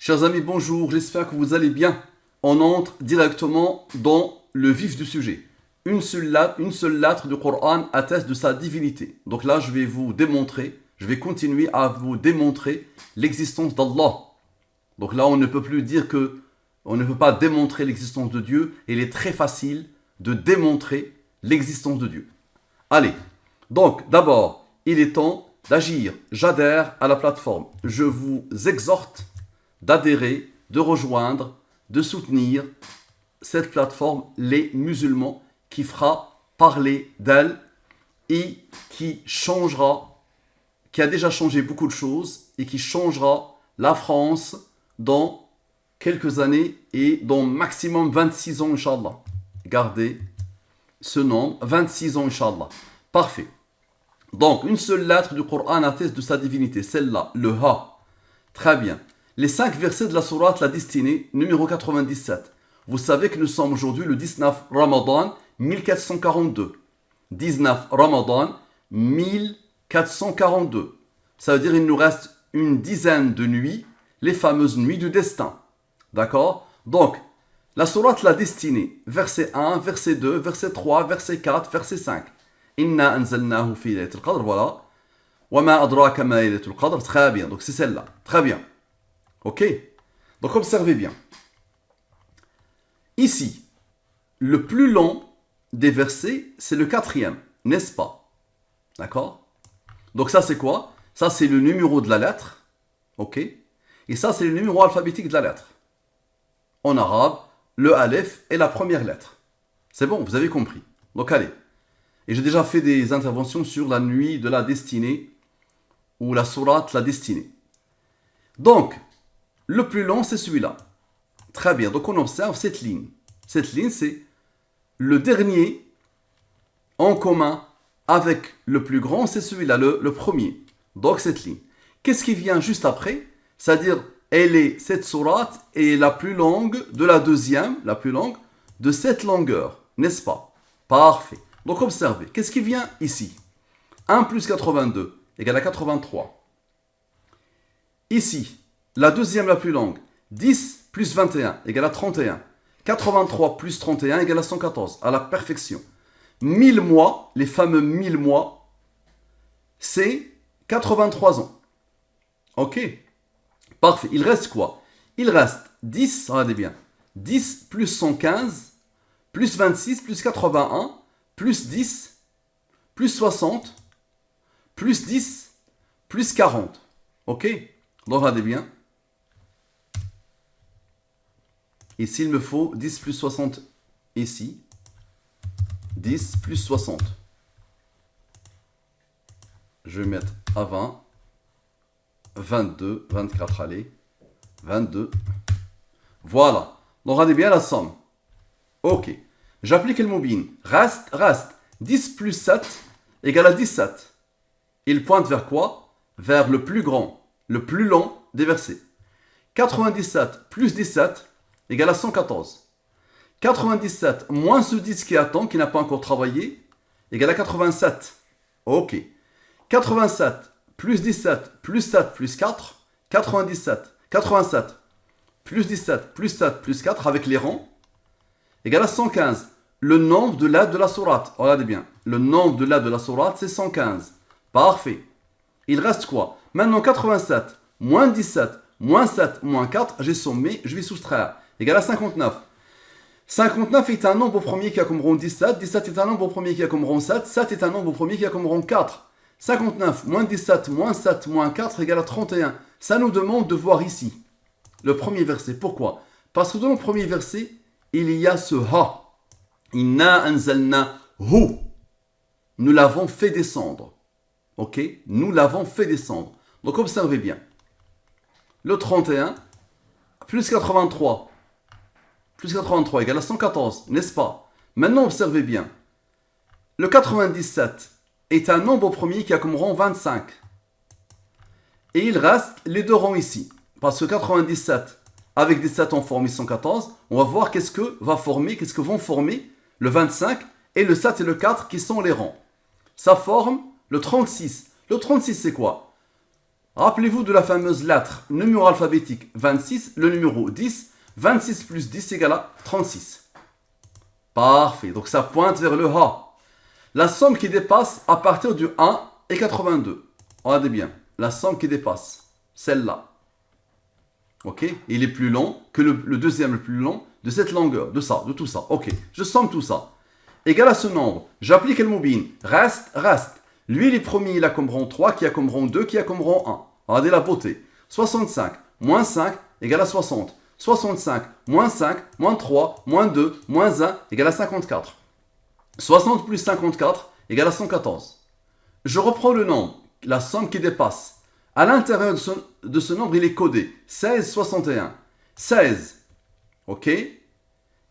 Chers amis, bonjour, j'espère que vous allez bien. On entre directement dans le vif du sujet. Une seule lettre du Coran atteste de sa divinité. Donc là, je vais continuer à vous démontrer l'existence d'Allah. Donc là, on ne peut plus dire on ne peut pas démontrer l'existence de Dieu. Il est très facile de démontrer l'existence de Dieu. Allez, donc d'abord, il est temps d'agir. J'adhère à la plateforme. Je vous exhorte d'adhérer, de rejoindre, de soutenir cette plateforme, les musulmans, qui fera parler d'elle et qui a déjà changé beaucoup de choses et qui changera la France dans quelques années et dans maximum 26 ans, Inch'Allah. Gardez ce nombre, 26 ans, Inch'Allah. Parfait. Donc, une seule lettre du Coran atteste de sa divinité, celle-là, le Ha. Très bien. Les 5 versets de la sourate La Destinée, numéro 97. Vous savez que nous sommes aujourd'hui le 19 Ramadan 1442. 19 Ramadan 1442. Ça veut dire qu'il nous reste une dizaine de nuits, les fameuses nuits du destin. D'accord? Donc, la sourate La Destinée, verset 1, verset 2, verset 3, verset 4, verset 5. Inna anzalnahu fi laylatil qadr, voilà. Wa ma adraka ma laylatul qadr, très bien. Donc c'est celle-là. Très bien. Ok? Donc observez bien. Ici, le plus long des versets, c'est le 4e, n'est-ce pas? D'accord? Donc ça c'est quoi? Ça c'est le numéro de la lettre. Ok? Et ça c'est le numéro alphabétique de la lettre. En arabe, le alef est la première lettre. C'est bon, vous avez compris. Donc allez. Et j'ai déjà fait des interventions sur la nuit de la destinée ou la sourate La Destinée. Donc, le plus long, c'est celui-là. Très bien. Donc, on observe cette ligne. Cette ligne, c'est le dernier en commun avec le plus grand, c'est celui-là, le premier. Donc, cette ligne. Qu'est-ce qui vient juste après? C'est-à-dire, cette sourate est la plus longue de la deuxième, la plus longue de cette longueur. N'est-ce pas? Parfait. Donc, observez. Qu'est-ce qui vient ici? 1 plus 82 égale à 83. Ici, la deuxième la plus longue, 10 plus 21 égale à 31. 83 plus 31 égale à 114, à la perfection. 1000 mois, les fameux 1000 mois, c'est 83 ans. Ok? Parfait. Il reste quoi? Il reste 10, regardez bien, 10 plus 115, plus 26, plus 81, plus 10, plus 60, plus 10, plus 40. Ok? Donc regardez bien. Ici, il me faut 10 plus 60 ici. 10 plus 60. Je vais mettre à 20. 22, 24, allez. 22. Voilà. Donc regardez bien la somme. Ok. J'applique le mobile. Reste. 10 plus 7 égale à 17. Il pointe vers quoi? Vers le plus grand, le plus long des versets. 97 plus 17 égale à 114. 97 moins ce 10 qui attend, qui n'a pas encore travaillé, égale à 87. Ok. 87 plus 17 plus 7 plus 4, 97. 87 plus 17 plus 7 plus 4 avec les rangs, égale à 115. Le nombre de lettres de la sourate. Regardez bien. Le nombre de lettres de la sourate, c'est 115. Parfait. Il reste quoi? Maintenant 87 moins 17 moins 7 moins 4, j'ai sommé, je vais soustraire. Égale à 59. 59 est un nombre au premier qui a comme rang 17. 17 est un nombre au premier qui a comme rang 7. 7 est un nombre au premier qui a comme rang 4. 59 moins 17 moins 7 moins 4 égale à 31. Ça nous demande de voir ici le premier verset. Pourquoi? Parce que dans le premier verset, il y a ce ha. Inna anzalna hu. Nous l'avons fait descendre. Ok? Nous l'avons fait descendre. Donc observez bien. Le 31 plus 83. Plus 83 égale à 114, n'est-ce pas? Maintenant observez bien. Le 97 est un nombre au premier qui a comme rang 25. Et il reste les deux rangs ici. Parce que 97 avec des 7 en forme 114, on va voir qu'est-ce que vont former le 25 et le 7 et le 4 qui sont les rangs. Ça forme le 36. Le 36 c'est quoi? Rappelez-vous de la fameuse lettre, numéro alphabétique 26, le numéro 10. 26 plus 10 égale à 36. Parfait, donc ça pointe vers le A. La somme qui dépasse à partir du 1 est 82. Regardez bien, la somme qui dépasse, celle-là. Ok, il est plus long que le deuxième le plus long de cette longueur, de tout ça. Ok, je somme tout ça. Égal à ce nombre, j'applique le moubine. Reste. Lui, il est premier, il a comme rang 3, qui a comme rang 2, qui a comme rang 1. Regardez la beauté. 65 moins 5 égale à 60. 65 moins 5 moins 3 moins 2 moins 1 égale à 54. 60 plus 54 égale à 114. Je reprends le nombre, la somme qui dépasse. À l'intérieur de ce nombre, il est codé 16, 61. 16, ok, est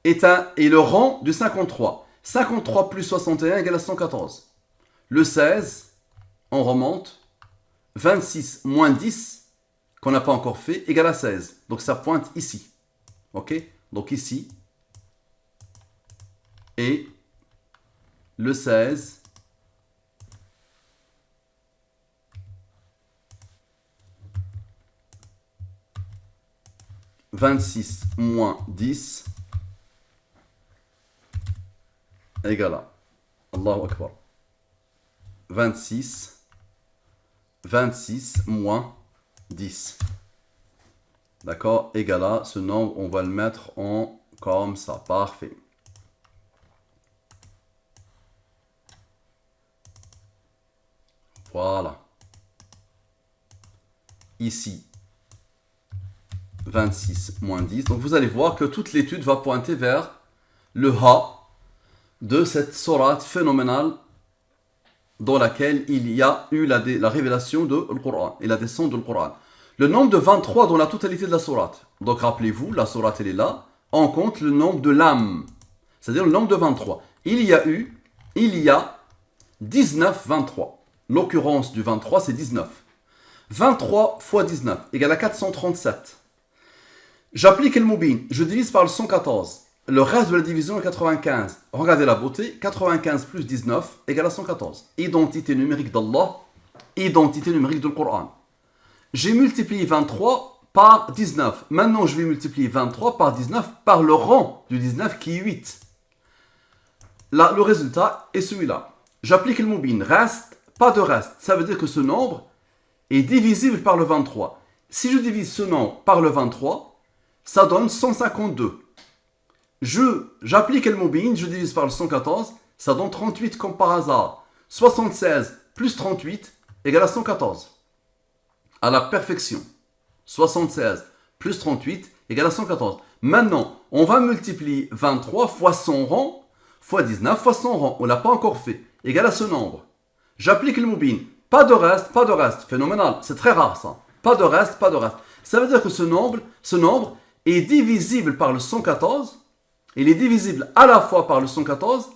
le rang du 53. 53 plus 61 égale à 114. Le 16, on remonte. 26 moins 10, qu'on n'a pas encore fait, égale à 16. Donc ça pointe ici. Ok, donc ici. Et le 16. « 26 moins 10 égale à Allahu Akbar. 26 moins 10. D'accord, égal à ce nombre, on va le mettre en comme ça. Parfait. Voilà. Ici, 26 moins 10. Donc vous allez voir que toute l'étude va pointer vers le Ha de cette sourate phénoménale dans laquelle il y a eu la révélation de le Coran et la descente du Coran. Le nombre de 23 dans la totalité de la sourate. Donc rappelez-vous, la sourate elle est là. On compte le nombre de lames, c'est-à-dire le nombre de 23. Il y a 19 23. L'occurrence du 23 c'est 19. 23 fois 19 égale à 437. J'applique le moubine, je divise par le 114. Le reste de la division est 95. Regardez la beauté, 95 plus 19 égale à 114. Identité numérique d'Allah, identité numérique du Coran. J'ai multiplié 23 par 19. Maintenant, je vais multiplier 23 par 19 par le rang du 19 qui est 8. Là, le résultat est celui-là. J'applique le moubine, reste, pas de reste. Ça veut dire que ce nombre est divisible par le 23. Si je divise ce nombre par le 23, ça donne 152. J'applique le moubine, je divise par le 114, ça donne 38 comme par hasard. 76 plus 38 égale à 114. À la perfection. 76 plus 38 égale à 114. Maintenant, on va multiplier 23 fois son rang, fois 19 fois son rang. On ne l'a pas encore fait. Égale à ce nombre. J'applique le moubine. Pas de reste, pas de reste. Phénoménal. C'est très rare ça. Pas de reste, pas de reste. Ça veut dire que ce nombre est divisible par le 114. Il est divisible à la fois par le 114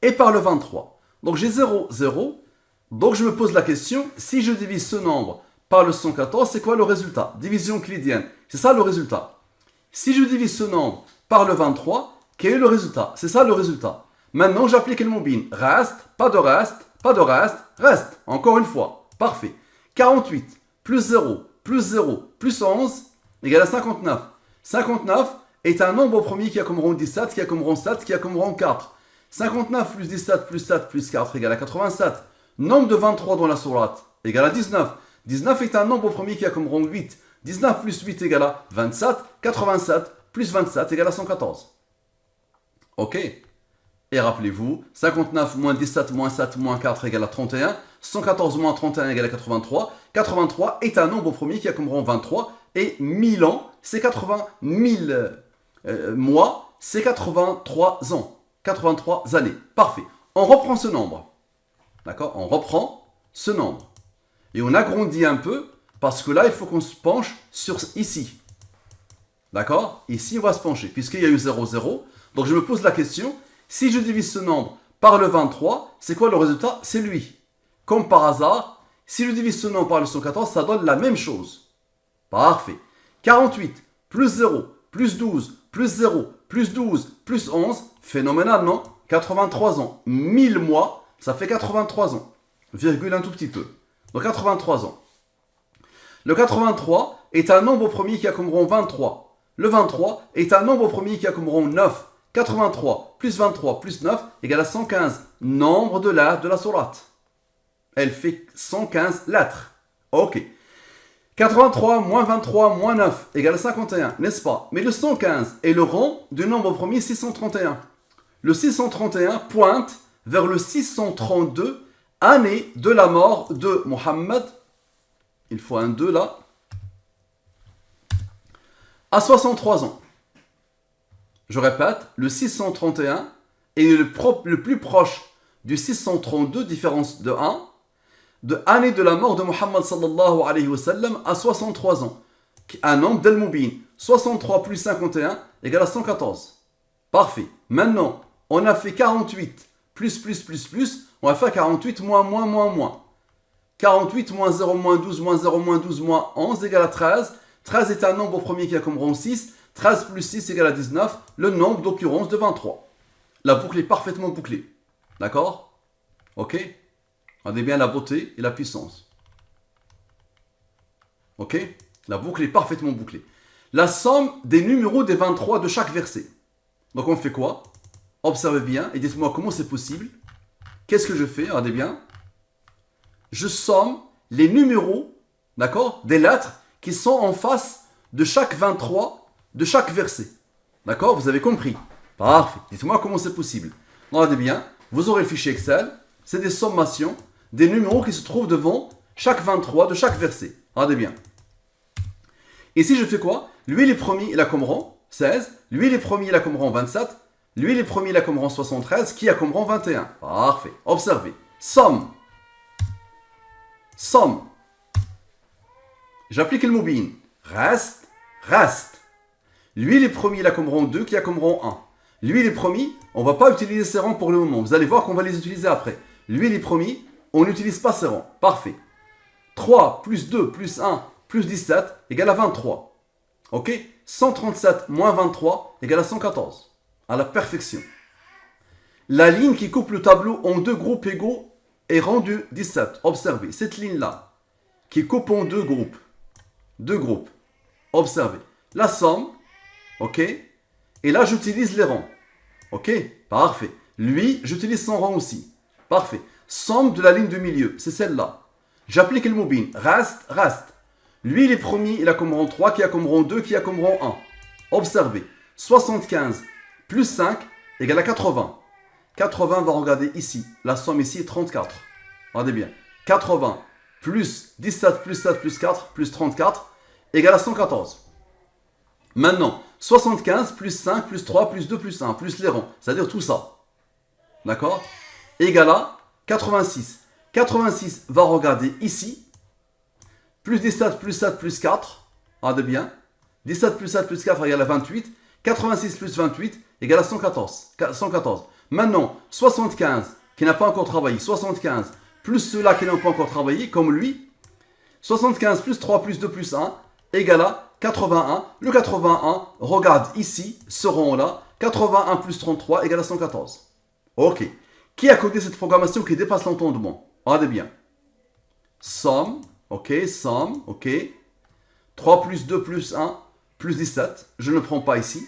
et par le 23. Donc j'ai 0, 0. Donc je me pose la question, si je divise ce nombre par le 114, c'est quoi le résultat? Division euclidienne. C'est ça le résultat. Si je divise ce nombre par le 23, quel est le résultat? C'est ça le résultat. Maintenant, j'applique le moubine. Reste, pas de reste, pas de reste, reste. Encore une fois. Parfait. 48 plus 0 plus 11 égale à 59. 59 est un nombre premier qui a comme rang 17, qui a comme rang 7, qui a comme rang 4. 59 plus 17 plus 7 plus 4 égale à 87. Nombre de 23 dans la sourate égale à 19. 19 est un nombre premier qui a comme rang 8. 19 plus 8 égale à 27. 87 plus 27 égale à 114. Ok. Et rappelez-vous, 59 moins 17 moins 7 moins 4 égale à 31. 114 moins 31 égale à 83. 83 est un nombre premier qui a comme rang 23. Et 1000 ans, c'est 80 000 mois, c'est 83 ans. 83 années. Parfait. On reprend ce nombre. D'accord? On reprend ce nombre. Et on agrandit un peu, parce que là, il faut qu'on se penche sur ici. D'accord? Ici, on va se pencher, puisqu'il y a eu 0, 0. Donc, je me pose la question, si je divise ce nombre par le 23, c'est quoi le résultat? C'est lui. Comme par hasard, si je divise ce nombre par le 114, ça donne la même chose. Parfait. 48, plus 0, plus 12, plus 0, plus 12, plus 11. Phénoménal, non? 83 ans. 1000 mois, ça fait 83 ans. Virgule un tout petit peu. Donc 83 ans. Le 83 est un nombre premier qui a comme rang 23. Le 23 est un nombre premier qui a comme rang 9. 83 plus 23 plus 9 égale à 115. Nombre de lettres de la sourate. Elle fait 115 lettres. Ok. 83 moins 23 moins 9 égale à 51, n'est-ce pas? Mais le 115 est le rang du nombre premier 631. Le 631 pointe vers le 632, année de la mort de Mohammed. Il faut un 2 là. À 63 ans. Je répète, le 631 est le plus proche du 632, différence de 1, de année de la mort de Muhammad sallallahu alayhi wa sallam à 63 ans. Un nombre d'Al-Mubin. 63 plus 51 égale à 114. Parfait. Maintenant, on a fait 48 plus, on va faire 48 moins. 48 moins 0 moins 12 moins 0 moins 12 moins 11 égale à 13. 13 est un nombre premier qui a comme rang 6. 13 plus 6 égale à 19. Le nombre d'occurrence de 23. La boucle est parfaitement bouclée. D'accord? Ok? Regardez bien la beauté et la puissance. Ok? La boucle est parfaitement bouclée. La somme des numéros des 23 de chaque verset. Donc on fait quoi? Observez bien et dites-moi comment c'est possible. Qu'est-ce que je fais? Regardez bien. Je somme les numéros, d'accord, des lettres qui sont en face de chaque 23 de chaque verset. D'accord? Vous avez compris? Parfait. Dites-moi comment c'est possible. Regardez bien. Vous aurez le fichier Excel. C'est des sommations des numéros qui se trouvent devant chaque 23 de chaque verset. Regardez bien. Ici, je fais quoi? Lui, les premiers, il a comme rang 16. Lui, les premiers, il a comme rang 27. Lui, les premiers, il a comme rang 73. Qui a comme rang 21? Parfait. Observez. Somme. J'applique le mubin. Reste. Lui, les premiers, il a comme rang 2. Qui a comme rang 1? Lui, les premiers, on ne va pas utiliser ces rangs pour le moment. Vous allez voir qu'on va les utiliser après. Lui, les premiers, on n'utilise pas ces rangs. Parfait. 3 plus 2 plus 1 plus 17 égale à 23. Ok? 137 moins 23 égale à 114. À la perfection. La ligne qui coupe le tableau en deux groupes égaux est rendue 17. Observez. Cette ligne-là, qui coupe en deux groupes. Observez. La somme. Ok? Et là, j'utilise les rangs. Ok? Parfait. Lui, j'utilise son rang aussi. Parfait. Somme de la ligne du milieu, c'est celle-là. J'applique le mubin. Reste. Lui, les premiers, il a comme rang 3, qui a comme rang 2, qui a comme rang 1. Observez. 75 plus 5 égale à 80. 80, on va regarder ici. La somme ici est 34. Regardez bien. 80 plus 17 plus 7 plus 4 plus 34 égale à 114. Maintenant, 75 plus 5 plus 3 plus 2 plus 1 plus les rangs, c'est-à-dire tout ça. D'accord? Égale à 86. 86 va regarder ici. Plus 17 plus 7 plus 4. Regardez bien. 17 plus 7 plus 4 égale à 28. 86 plus 28 égale à 114. Maintenant, 75 qui n'a pas encore travaillé. 75 plus ceux-là qui n'ont pas encore travaillé, comme lui. 75 plus 3 plus 2 plus 1 égale à 81. Le 81, regarde ici, ce rang-là. 81 plus 33 égale à 114. Ok. Qui a codé cette programmation qui dépasse l'entendement? Regardez bien. Somme. Ok. 3 plus 2 plus 1 plus 17. Je ne prends pas ici.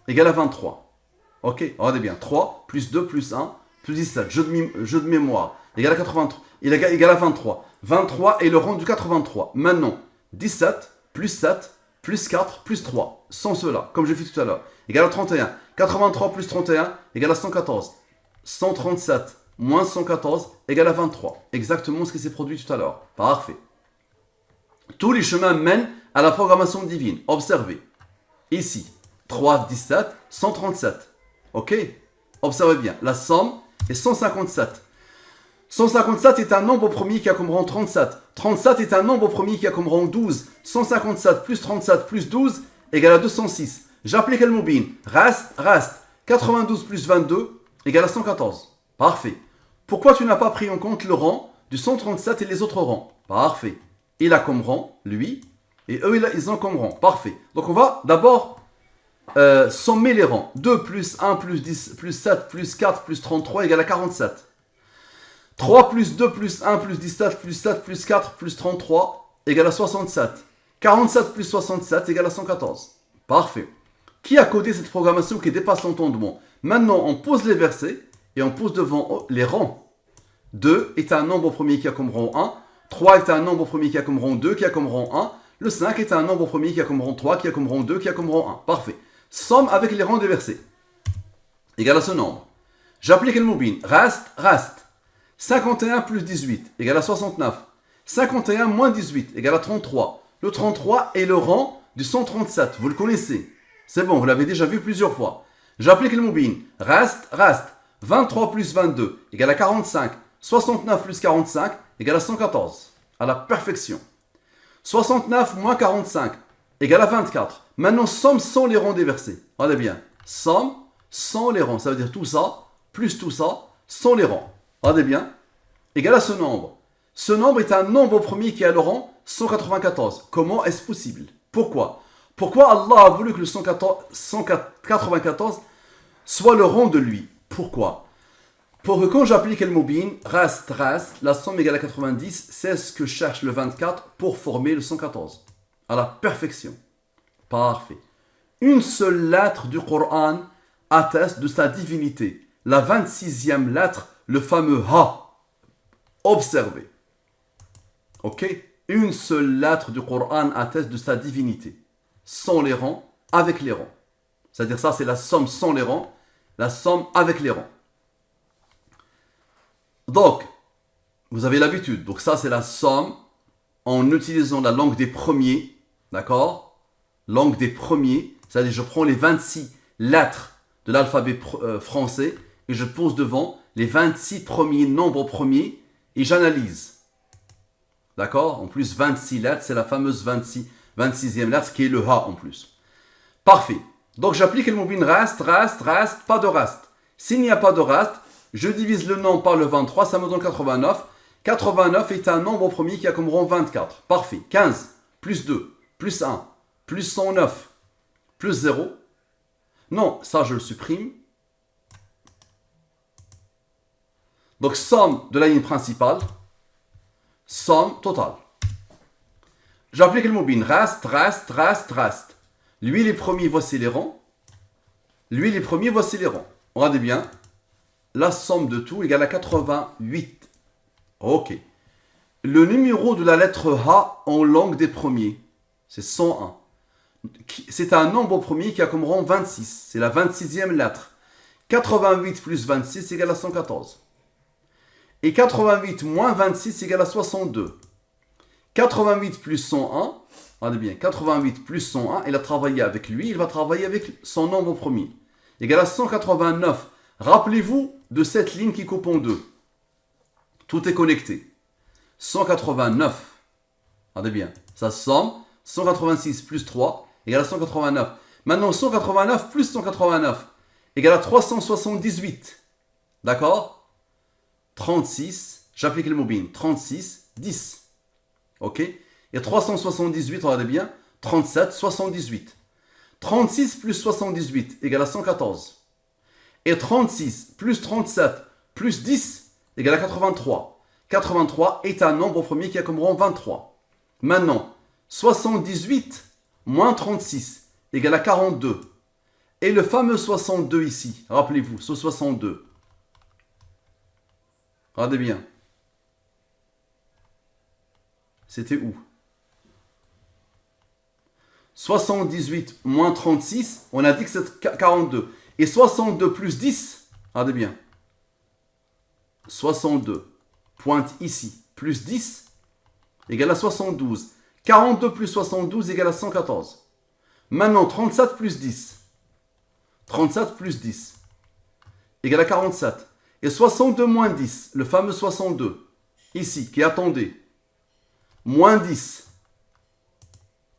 Égale à 23. Ok. Regardez bien. 3 plus 2 plus 1 plus 17. Jeu de mémoire. Égale à 83. Il est égal à 23. 23 est le rang du 83. Maintenant, 17 plus 7 plus 4 plus 3. Sans cela, comme j'ai fait tout à l'heure. Égale à 31. 83 plus 31 égale à 114. 137 moins 114 égale à 23. Exactement ce qui s'est produit tout à l'heure. Parfait. Tous les chemins mènent à la programmation divine. Observez. Ici, 3, 17, 137. Ok? Observez bien. La somme est 157. 157 est un nombre premier qui a comme rang 37. 37 est un nombre premier qui a comme rang 12. 157 plus 37 plus 12 égale à 206. J'applique le mubin. Reste. 92 plus 22 égale à 114. Parfait. Pourquoi tu n'as pas pris en compte le rang du 137 et les autres rangs? Parfait. Il a comme rang, lui, et eux, ils ont comme rang. Parfait. Donc on va d'abord sommer les rangs. 2 plus 1 plus 10 plus 7 plus 4 plus 33 égale à 47. 3 plus 2 plus 1 plus 17 plus 7 plus 4 plus 33 égale à 67. 47 plus 67 égale à 114. Parfait. Qui a codé cette programmation qui dépasse l'entendement? Maintenant, on pose les versets et on pose devant les rangs. 2 est un nombre premier qui a comme rang 1. 3 est un nombre premier qui a comme rang 2, qui a comme rang 1. Le 5 est un nombre premier qui a comme rang 3, qui a comme rang 2, qui a comme rang 1. Parfait. Somme avec les rangs des versets. Égale à ce nombre. J'applique le moubin. Reste. 51 plus 18 égale à 69. 51 moins 18 égale à 33. Le 33 est le rang du 137. Vous le connaissez. C'est bon, vous l'avez déjà vu plusieurs fois. J'applique le moubin. Reste. 23 plus 22 égale à 45. 69 plus 45 égale à 114. À la perfection. 69 moins 45 égale à 24. Maintenant, somme sans les rangs des versets. Regardez bien. Somme sans les rangs. Ça veut dire tout ça, plus tout ça, sans les rangs. Regardez bien. Égale à ce nombre. Ce nombre est un nombre premier qui a le rang 194. Comment est-ce possible? Pourquoi Allah a voulu que le 194 soit le rang de lui? Pourquoi? Pour que quand j'applique le moubin, reste, la somme égale à 90, c'est ce que cherche le 24 pour former le 114. À la perfection. Parfait. Une seule lettre du Coran atteste de sa divinité. La 26e lettre, le fameux Ha. Observez. Ok? Une seule lettre du Coran atteste de sa divinité. Sans les rangs, avec les rangs. C'est-à-dire ça, c'est la somme sans les rangs, la somme avec les rangs. Donc, vous avez l'habitude. Donc ça, c'est la somme en utilisant la langue des premiers. D'accord? Langue des premiers. C'est-à-dire, je prends les 26 lettres de l'alphabet français et je pose devant les 26 premiers nombres premiers et j'analyse. D'accord? En plus, 26 lettres, c'est la fameuse 26e lettre qui est le Ha en plus. Parfait. Donc, j'applique le moubin reste, pas de reste. S'il n'y a pas de reste, je divise le nombre par le 23, ça me donne 89. 89 est un nombre premier qui a comme rang 24. Parfait. 15, plus 2, plus 1, plus 109, plus 0. Non, ça je le supprime. Donc, somme de la ligne principale. Somme totale. J'applique le moubin. Reste. Lui, les premiers, voici les rangs. Regardez bien. La somme de tout égale à 88. Ok. Le numéro de la lettre Ha en langue des premiers, c'est 101. C'est un nombre premier qui a comme rang 26. C'est la 26e lettre. 88 plus 26 égale à 114. Et 88 moins 26 égale à 62. 88 plus 101, regardez bien, 88 plus 101, il a travaillé avec lui, il va travailler avec son nombre premier. Égale à 189. Rappelez-vous de cette ligne qui coupe en deux. Tout est connecté. 189. Regardez bien, ça somme 186 plus 3 égale à 189. Maintenant, 189 plus 189 égale à 378. D'accord? 36, j'applique le moubin. 36, 10. Ok? Et 378, regardez bien. 37, 78. 36 plus 78 égale à 114. Et 36 plus 37 plus 10 égale à 83. 83 est un nombre premier qui a comme rang 23. Maintenant, 78 moins 36 égale à 42. Et le fameux 62 ici, rappelez-vous, ce 62. Regardez bien. C'était où? 78 moins 36, on a dit que c'est 42. Et 62 plus 10, regardez bien. 62, pointe ici, plus 10, égale à 72. 42 plus 72 égale à 114. Maintenant, 37 plus 10. 37 plus 10 égale à 47. Et 62 moins 10, le fameux 62, ici, qui attendait, moins 10,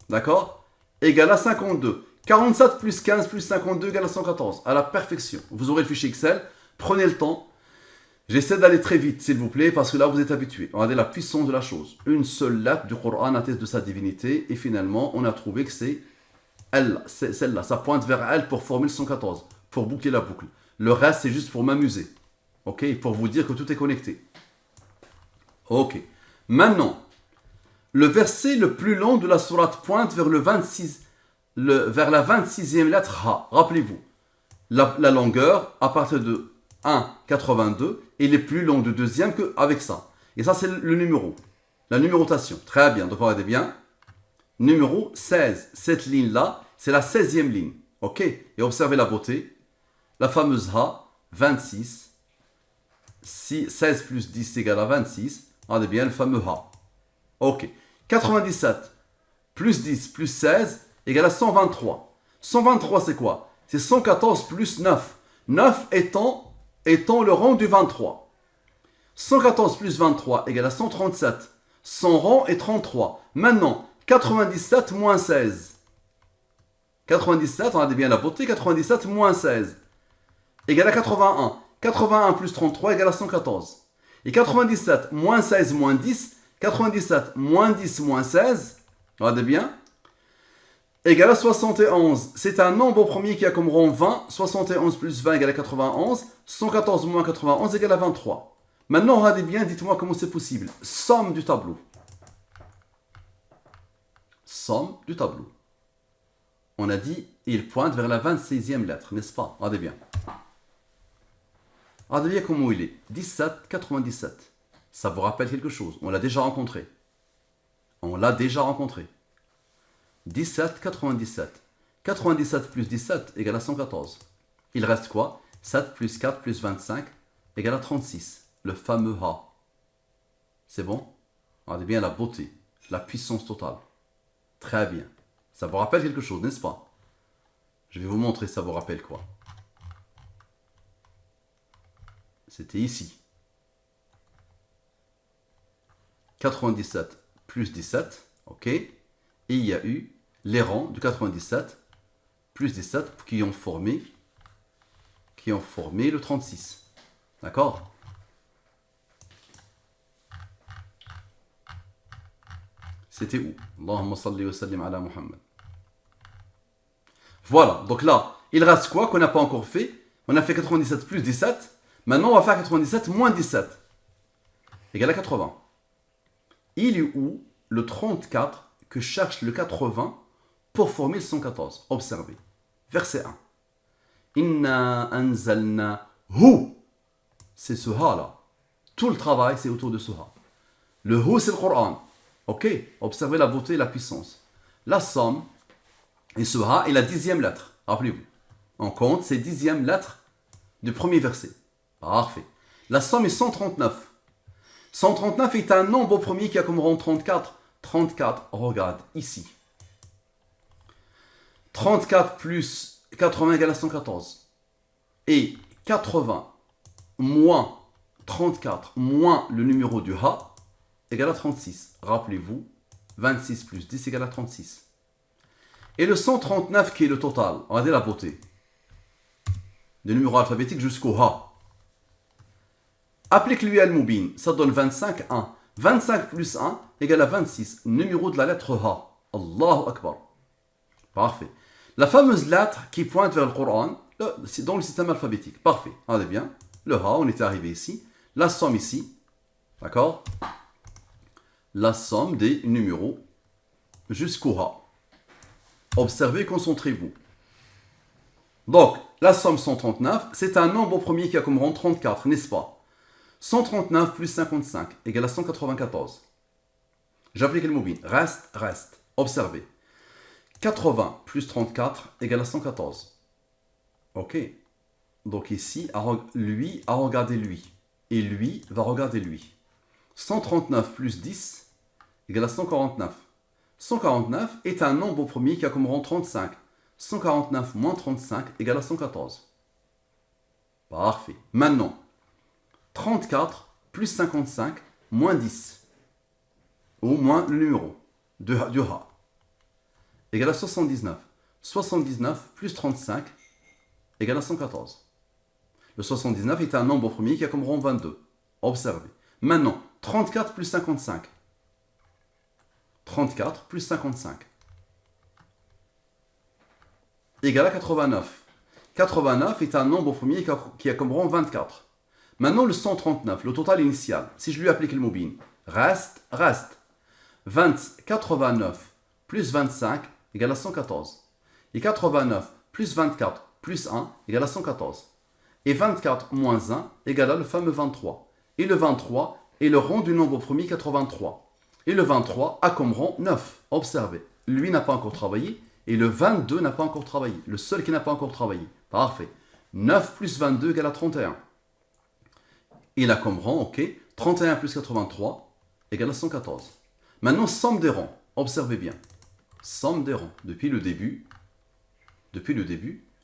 d'accord, égale à 52. 47 plus 15 plus 52 égale à 114, à la perfection. Vous aurez le fichier Excel, prenez le temps. J'essaie d'aller très vite, s'il vous plaît, parce que là, vous êtes habitués. Regardez la puissance de la chose. Une seule lettre du Coran atteste de sa divinité, et finalement, on a trouvé que c'est elle, c'est celle-là. Ça pointe vers elle pour former le 114, pour boucler la boucle. Le reste, c'est juste pour m'amuser. Ok, pour vous dire que tout est connecté. Ok. Maintenant, Le verset le plus long de la sourate pointe vers, vers la 26e lettre Ha. Rappelez-vous, la longueur à partir de 1,82 il est plus long du deuxième qu'avec ça. Et ça, c'est le numéro. La numérotation. Très bien. Donc, regardez bien. Numéro 16. Cette ligne-là, c'est la 16e ligne. OK? Et observez la beauté. La fameuse Ha, 26. 16 plus 10 égale à 26. Regardez bien le fameux Ha. OK. 97 plus 10 plus 16 égale à 123. 123, c'est quoi? C'est 114 plus 9. 9 étant le rang du 23. 114 plus 23 égale à 137. Son rang est 33. Maintenant, 97 moins 16. 97, regardez bien la beauté, 97 moins 16 égale à 81. 81 plus 33 égale à 114. Et 97 moins 16 moins 10, 97 moins 10 moins 16, regardez bien, égale à 71. C'est un nombre premier qui a comme rang 20. 71 plus 20 égale à 91. 114 moins 91 égale à 23. Maintenant, regardez bien, dites-moi comment c'est possible. Somme du tableau. Somme du tableau. On a dit, il pointe vers la 26e lettre, n'est-ce pas? Regardez bien. Regardez bien comment il est. 17, 97. Ça vous rappelle quelque chose. On l'a déjà rencontré. On l'a déjà rencontré. 17, 97. 97 plus 17 égale à 114. Il reste quoi? 7 plus 4 plus 25 égale à 36. Le fameux Ha. C'est bon? Regardez bien la beauté, la puissance totale. Très bien. Ça vous rappelle quelque chose, n'est-ce pas? Je vais vous montrer ça vous rappelle quoi. C'était ici. 97 plus 17, ok? Et il y a eu les rangs du 97 plus 17 qui ont formé le 36. D'accord? C'était où? Allahumma salli wa sallim ala Muhammad. Voilà, donc là, il reste quoi qu'on n'a pas encore fait? On a fait 97 plus 17. Maintenant, on va faire 97 moins 17. Égal à 80. Il est où le 34 que cherche le 80 pour former le 114? Observez. Verset 1. Inna anzalna hu. C'est ce ha là. Tout le travail, c'est autour de ce ha. Le hu, c'est le Coran. Ok? Observez la beauté et la puissance. La somme, et ce ha est la 10e lettre. Rappelez-vous. On compte ces 10e lettres du premier verset. Parfait. La somme est 139. 139 est un nombre premier qui a comme rang 34. 34, regarde ici. 34 plus 80 égale à 114. Et 80 moins 34 moins le numéro du Ha égale à 36. Rappelez-vous, 26 plus 10 égale à 36. Et le 139 qui est le total. Regardez la beauté. Du numéro alphabétique jusqu'au Ha. Applique-lui al-Mubin, ça donne 25, 1. 25 plus 1 égale à 26, numéro de la lettre Ha. Allahu Akbar. Parfait. La fameuse lettre qui pointe vers le Coran, dans le système alphabétique. Parfait. Regardez bien. Le Ha, on était arrivé ici. La somme ici. D'accord? La somme des numéros jusqu'au Ha. Observez, concentrez-vous. Donc, la somme 139, c'est un nombre premier qui a comme rang 34, n'est-ce pas? 139 plus 55 égale à 194. J'applique le mobile. Reste, reste. Observez. 80 plus 34 égale à 114. Ok. Donc ici, lui a regardé lui. Et lui va regarder lui. 139 plus 10 égale à 149. 149 est un nombre premier qui a comme rang 35. 149 moins 35 égale à 114. Parfait. Maintenant, 34 plus 55 moins 10. Ou moins le numéro du Ha. Égale à 79. 79 plus 35 égale à 114. Le 79 est un nombre premier qui a comme rang 22. Observez. Maintenant, 34 plus 55. 34 plus 55. Égale à 89. 89 est un nombre premier qui a comme rang 24. Maintenant, le 139, le total initial, si je lui applique le mobile, reste, reste. 89 plus 25 égale à 114. Et 89 plus 24 plus 1 égale à 114. Et 24 moins 1 égale à le fameux 23. Et le 23 est le rang du nombre premier 83. Et le 23 a comme rang 9. Observez, lui n'a pas encore travaillé et le 22 n'a pas encore travaillé. Le seul qui n'a pas encore travaillé. Parfait. 9 plus 22 égale à 31. Il a comme rang, ok, 31 plus 83 égale à 114. Maintenant, somme des rangs. Observez bien. Somme des rangs. Depuis le début,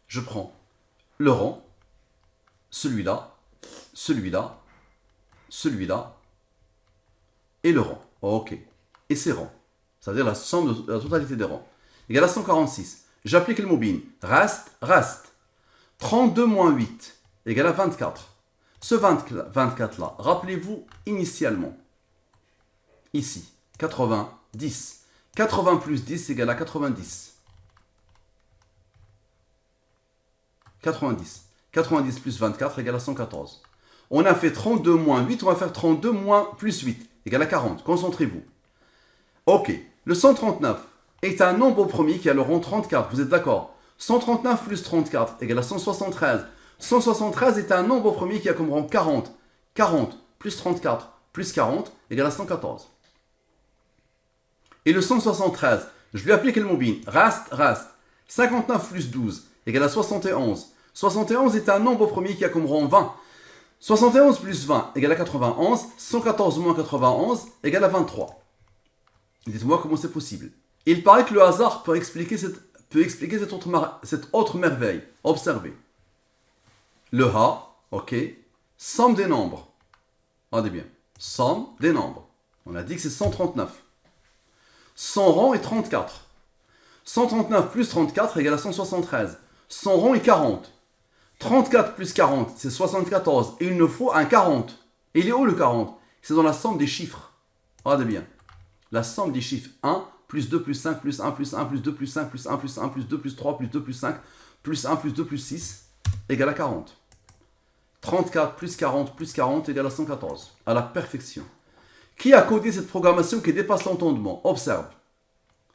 je prends le rang, celui-là, celui-là, celui-là, et le rang. Ok. Et ces rangs. C'est-à-dire la somme de la totalité des rangs. Égale à 146. J'applique le mobile. Reste, reste. 32 moins 8 égale à 24. Ce 24-là, rappelez-vous initialement. Ici, 90. 80 plus 10 égale à 90. 90. 90 plus 24 égale à 114. On a fait 32 moins 8, on va faire 32 moins plus 8 égale à 40. Concentrez-vous. Ok, le 139 est un nombre premier qui a le rang 34, vous êtes d'accord? 139 plus 34 égale à 173. 173 est un nombre premier qui a comme rang 40. 40 plus 34 plus 40 égale à 114. Et le 173, je lui applique le mobile. Reste, reste. 59 plus 12 égale à 71. 71 est un nombre premier qui a comme rang 20. 71 plus 20 égale à 91. 114 moins 91 égale à 23. Dites-moi comment c'est possible. Il paraît que le hasard peut expliquer cette autre merveille. Observez. Le A, ok, somme des nombres. Regardez bien. Somme des nombres. On a dit que c'est 139. Son rang est 34. 139 plus 34 égale à 173. Son rang est 40. 34 plus 40, c'est 74. Et il nous faut un 40. Et il est où le 40? C'est dans la somme des chiffres. Regardez bien. La somme des chiffres 1, plus 2, plus 5, plus 1, plus 1, plus 2, plus 5, plus 1, plus 1, plus 2, plus 3, plus 2, plus 5, plus 1, plus 2, plus 6, égale à 40. 34 plus 40 égale à 114. À la perfection. Qui a codé cette programmation qui dépasse l'entendement? Observe.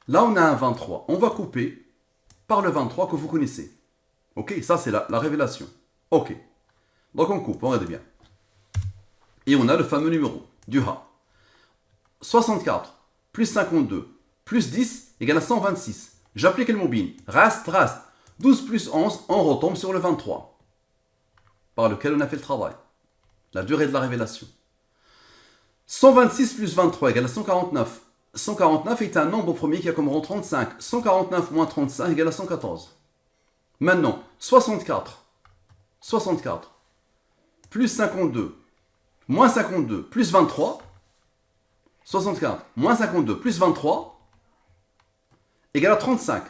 Là, on a un 23. On va couper par le 23 que vous connaissez. Ok, ça c'est la révélation. Ok. Donc on coupe, on regarde bien. Et on a le fameux numéro du A. 64 plus 52 plus 10 égale à 126. J'applique le mobile. Reste, reste. 12 plus 11, on retombe sur le 23. Par lequel on a fait le travail. La durée de la révélation. 126 plus 23 égale à 149. 149 est un nombre premier qui a comme rang 35. 149 moins 35 égale à 114. Maintenant, 64 plus 52 moins 52 plus 23. 64 moins 52 plus 23 égale à 35.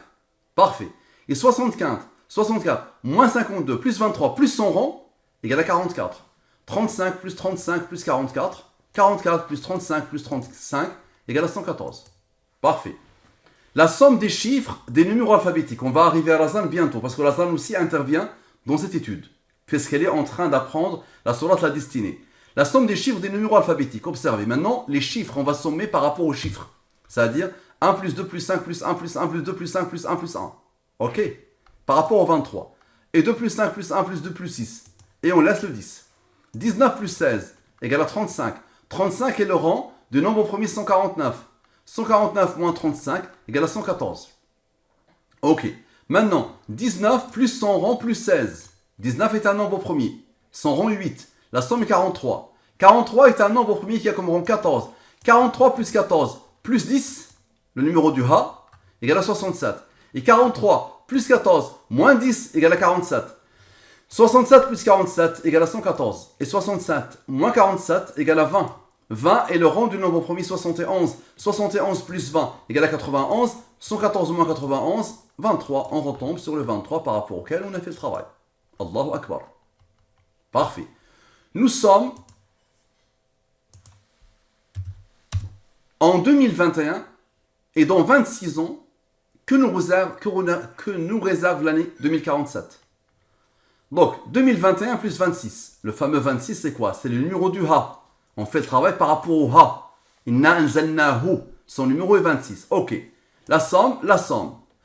Parfait. Et 64 moins 52 plus 23 plus son rang égale à 44. 35 plus 35 plus 44. 44 plus 35 plus 35 égale à 114. Parfait. La somme des chiffres des numéros alphabétiques. On va arriver à la ZAN bientôt parce que la ZAN aussi intervient dans cette étude. Puisqu'elle est en train d'apprendre la sourate la destinée. La somme des chiffres des numéros alphabétiques. Observez. Maintenant, les chiffres, on va sommer par rapport aux chiffres. C'est-à-dire 1 plus 2 plus 5 plus 1 plus 1 plus 2 plus 5 plus 1 plus 1. Ok? Par rapport au 23. Et 2 plus 5 plus 1 plus 2 plus 6. Et on laisse le 10. 19 plus 16 égale à 35. 35 est le rang du nombre premier 149. 149 moins 35 égale à 114. Ok. Maintenant, 19 plus son rang plus 16. 19 est un nombre premier. Son rang est 8. La somme est 43. 43 est un nombre premier qui a comme rang 14. 43 plus 14 plus 10, le numéro du A, égale à 67. Et 43 plus 14 moins 10 égale à 47. 67 plus 47 égale à 114. Et 67 moins 47 égale à 20. 20 est le rang du nombre premier 71. 71 plus 20 égale à 91. 114 moins 91, 23. On retombe sur le 23 par rapport auquel on a fait le travail. Allahu Akbar. Parfait. Nous sommes en 2021 et dans 26 ans que nous réserve l'année 2047. Donc, 2021 plus 26. Le fameux 26, c'est quoi? C'est le numéro du Ha. On fait le travail par rapport au Ha. Inna anzalnahu. Son numéro est 26. Ok. La somme,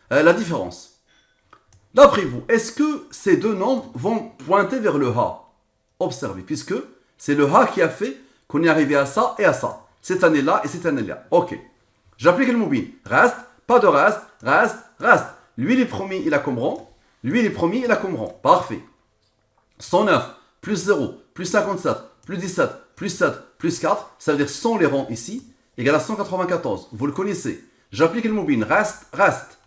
la différence. D'après vous, est-ce que ces deux nombres vont pointer vers le Ha? Observez, puisque c'est le Ha qui a fait qu'on est arrivé à ça et à ça. Cette année-là et cette année-là. Ok. J'applique le moubin. Reste, pas de reste, reste. Lui, il est premier, il a comme rang. Lui, il est premier, il a comme rang. Parfait. 109, plus 0, plus 57, plus 17, plus 7, plus 4, ça veut dire 100 les rangs ici, égale à 194. Vous le connaissez. J'applique le moubin. Reste.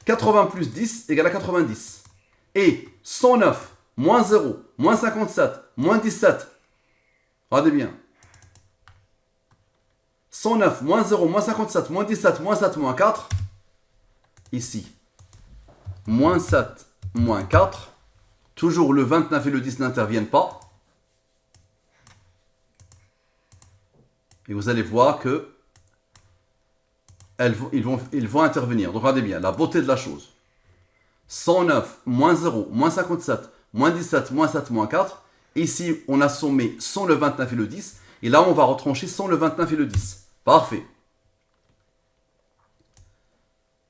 80 plus 10 égale à 90. Et 109, moins 0, moins 57, moins 17. Regardez bien. 109, moins 0, moins 57, moins 17, moins 7, moins 4. Ici. Moins 7, moins 4. Toujours le 29 et le 10 n'interviennent pas. Et vous allez voir que ils vont intervenir. Donc regardez bien, la beauté de la chose. 109, moins 0, moins 57, moins 17, moins 7, moins 4. Ici, on a sommé sans le 29 et le 10. Et là, on va retrancher sans le 29 et le 10. Parfait.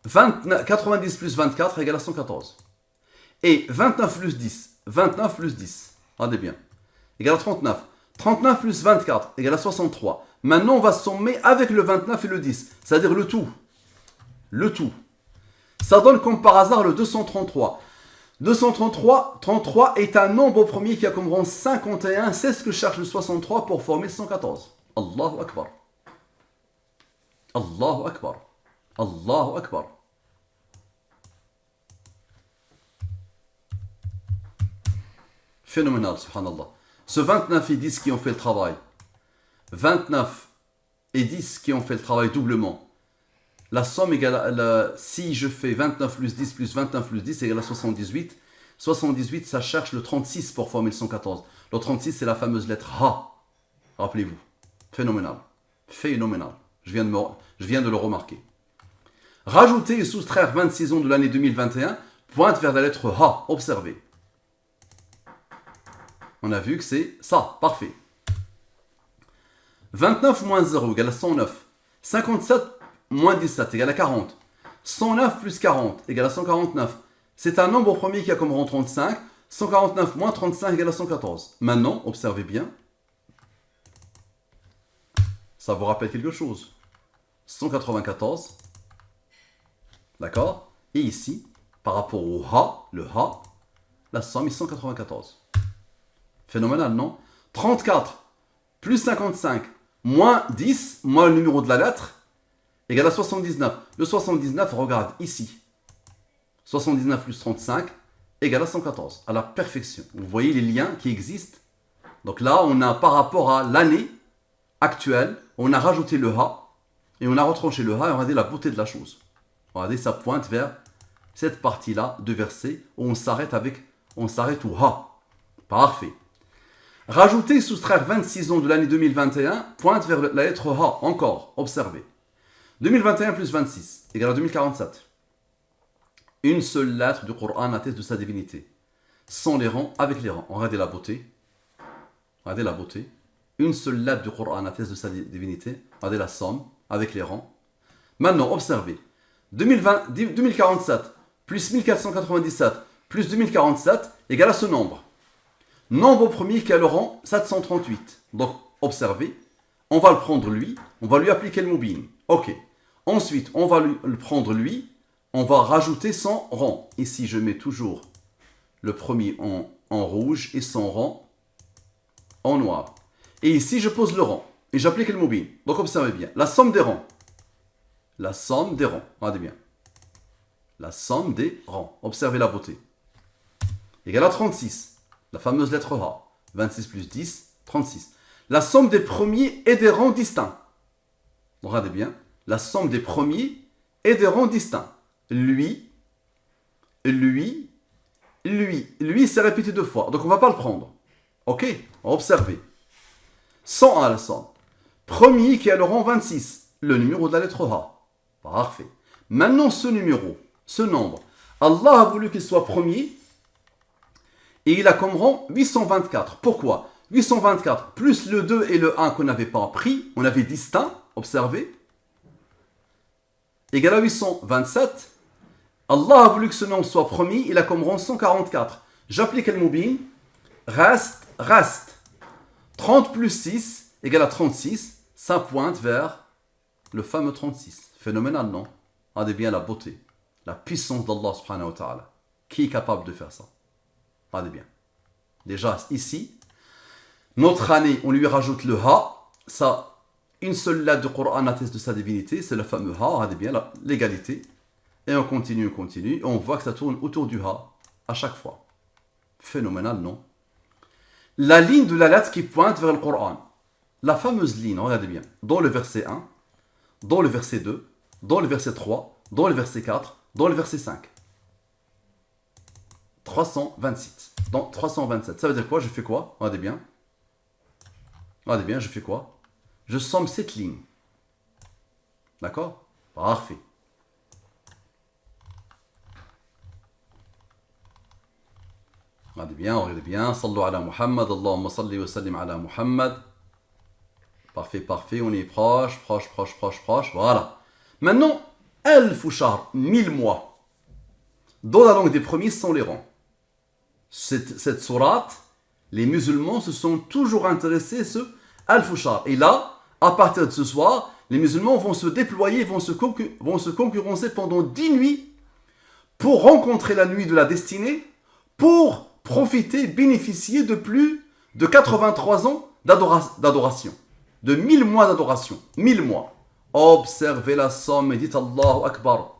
90 plus 24 égale à 114. Et 29 plus 10, regardez bien, égale à 39. 39 plus 24 égale à 63. Maintenant, on va sommer avec le 29 et le 10, c'est-à-dire le tout. Le tout. Ça donne comme par hasard le 233. 33 est un nombre au premier qui a comme rang 51. C'est ce que cherche le 63 pour former le 114. Allahu Akbar. Allahu Akbar. Allahu Akbar. Phénoménal, subhanallah. Ce 29 et 10 qui ont fait le travail. 29 et 10 qui ont fait le travail doublement. La somme égale si je fais 29 plus 10 plus 29 plus 10 égale à 78. 78, ça cherche le 36 pour former le 114. Le 36, c'est la fameuse lettre Ha. Rappelez-vous. Phénoménal. Phénoménal. Je viens de le remarquer. Rajouter et soustraire 26 ans de l'année 2021 pointe vers la lettre Ha. Observez. On a vu que c'est ça. Parfait. 29 moins 0 égale à 109. 57 moins 17 égale à 40. 109 plus 40 égale à 149. C'est un nombre au premier qui a comme rang 35. 149 moins 35 égale à 114. Maintenant, observez bien. Ça vous rappelle quelque chose. 194. D'accord? Et ici, par rapport au Ha, le Ha, la somme est 194. Phénoménal, non? 34 plus 55 moins 10, moins le numéro de la lettre, égale à 79. Le 79, regarde ici. 79 plus 35 égale à 114. À la perfection. Vous voyez les liens qui existent. Donc là, on a par rapport à l'année actuelle, on a rajouté le Ha et on a retranché le Ha et regardez la beauté de la chose. Regardez, ça pointe vers cette partie-là de verset où on s'arrête au Ha. Parfait. Rajouter et soustraire 26 ans de l'année 2021 pointe vers la lettre Ha. Encore, observez. 2021 plus 26 égale à 2047. Une seule lettre du Coran atteste de sa divinité. Sans les rangs, avec les rangs. Regardez la beauté. Regardez la beauté. Une seule lettre du Coran atteste de sa divinité. Regardez la somme, avec les rangs. Maintenant, observez. 2047 plus 1497 plus 2047 égale à ce nombre. Nombre au premier qui a le rang 738. Donc, observez. On va le prendre lui. On va lui appliquer le moubin. Ok. Ensuite, on va le prendre lui. On va rajouter son rang. Ici, je mets toujours le premier en rouge et son rang en noir. Et ici, je pose le rang. Et j'applique le moubin. Donc, observez bien. La somme des rangs. La somme des rangs. Regardez bien. La somme des rangs. Observez la beauté. Égale à 36. La fameuse lettre Ha. 26 plus 10, 36. La somme des premiers et des rangs distincts. Regardez bien. La somme des premiers et des rangs distincts. Lui, c'est répété deux fois. Donc on ne va pas le prendre. Ok? Observez. 101 la somme. Premier qui a le rang 26. Le numéro de la lettre Ha. Parfait. Maintenant ce numéro, ce nombre, Allah a voulu qu'il soit premier. Et il a comme rang 824. Pourquoi? 824 plus le 2 et le 1 qu'on n'avait pas pris, on avait distinct, observez. égale à 827. Allah a voulu que ce nombre soit premier, il a comme rang 144. J'applique le mobile. Reste. 30 plus 6 égale à 36. Ça pointe vers le fameux 36. Phénoménal, non? Regardez bien la beauté, la puissance d'Allah subhanahu wa ta'ala. Qui est capable de faire ça? Regardez bien. Déjà, ici, notre année, on lui rajoute le Ha. Ça, une seule lettre du Coran atteste de sa divinité. C'est le fameux Ha. Regardez bien l'égalité. Et on continue. Et on voit que ça tourne autour du Ha à chaque fois. Phénoménal, non? La ligne de la lettre qui pointe vers le Coran. La fameuse ligne, regardez bien. Dans le verset 1, dans le verset 2, dans le verset 3, dans le verset 4, dans le verset 5. 327. Dans 327. Ça veut dire quoi? Je fais quoi? Regardez bien, je fais quoi? Je somme cette ligne. D'accord? Parfait. Regardez bien. Sallu ala Muhammad. Allahumma salli wa sallim ala Muhammad. Parfait. On est proche. Voilà. Maintenant, Alf Shahr, 1000 mois. Dans la langue des premiers, ce sont les rangs. Cette sourate, les musulmans se sont toujours intéressés à ce Alf Shahr. Et là, à partir de ce soir, les musulmans vont se déployer, vont se concurrencer pendant 10 nuits pour rencontrer la nuit de la destinée, pour profiter, bénéficier de plus de 83 ans d'adoration. De 1000 mois d'adoration. 1000 mois. Observez la somme et dites Allahu Akbar.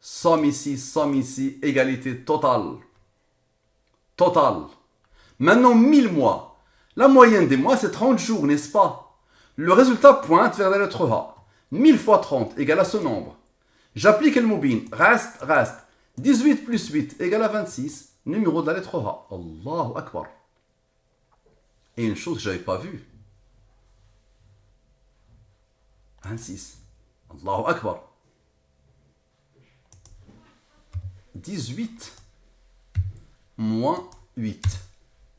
Somme ici, égalité totale. Maintenant, 1000 mois. La moyenne des mois, c'est 30 jours, n'est-ce pas? Le résultat pointe vers la lettre A. 1000 fois 30 égale à ce nombre. J'applique le mobile. Reste. 18 plus 8 égale à 26. Numéro de la lettre A. Allahu Akbar. Et une chose que je n'avais pas vue. 26. Allahu Akbar. 18 moins 8.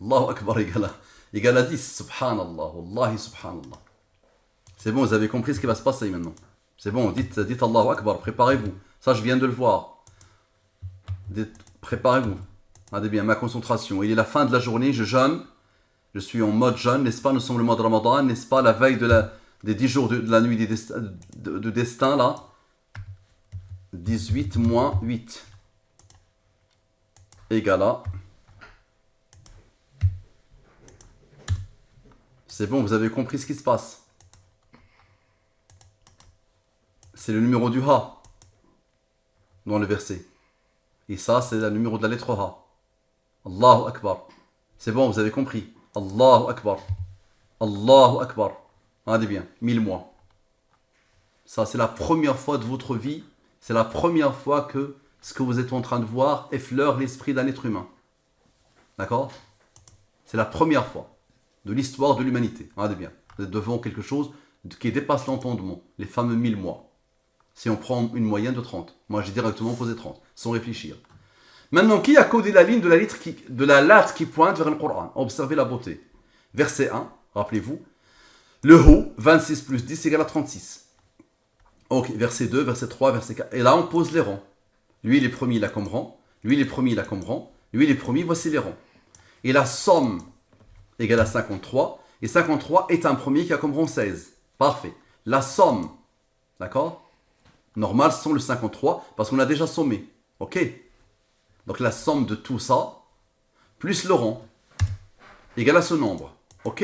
Allahu Akbar égale à 10. Subhanallah. Wallahi subhanallah. C'est bon, vous avez compris ce qui va se passer maintenant. C'est bon, dites Allahu Akbar, préparez-vous. Ça, je viens de le voir. Préparez-vous. Regardez bien, ma concentration. Il est la fin de la journée, je jeûne. Je suis en mode jeûne, n'est-ce pas? Nous sommes le mois de Ramadan, n'est-ce pas? La veille des 10 jours de la nuit de destin, là. 18 moins 8 égale à... C'est bon, vous avez compris ce qui se passe. C'est le numéro du Ha dans le verset. Et ça, c'est le numéro de la lettre Ha. Allahu Akbar. C'est bon, vous avez compris. Allahu Akbar. Regardez bien, 1000 mois. Ça, c'est la première fois de votre vie. C'est la première fois que ce que vous êtes en train de voir effleure l'esprit d'un être humain. D'accord? C'est la première fois de l'histoire de l'humanité. Regardez bien. Vous êtes devant quelque chose qui dépasse l'entendement. Les fameux 1000 mois. Si on prend une moyenne de 30. Moi, j'ai directement posé 30, sans réfléchir. Maintenant, qui a codé la ligne de la lettre qui pointe vers le Coran? Observez la beauté. Verset 1, rappelez-vous. Le Hu, 26 plus 10 égale à 36. Ok, verset 2, verset 3, verset 4. Et là, on pose les rangs. Lui, il est premier, il a comme rang. Lui, il est premier, il a comme rang. Lui, il est premier, voici les rangs. Et la somme égale à 53. Et 53 est un premier qui a comme rang 16. Parfait. La somme, d'accord? Normal, ce sont le 53, parce qu'on a déjà sommé. Ok? Donc la somme de tout ça, plus le rang, égale à ce nombre. Ok?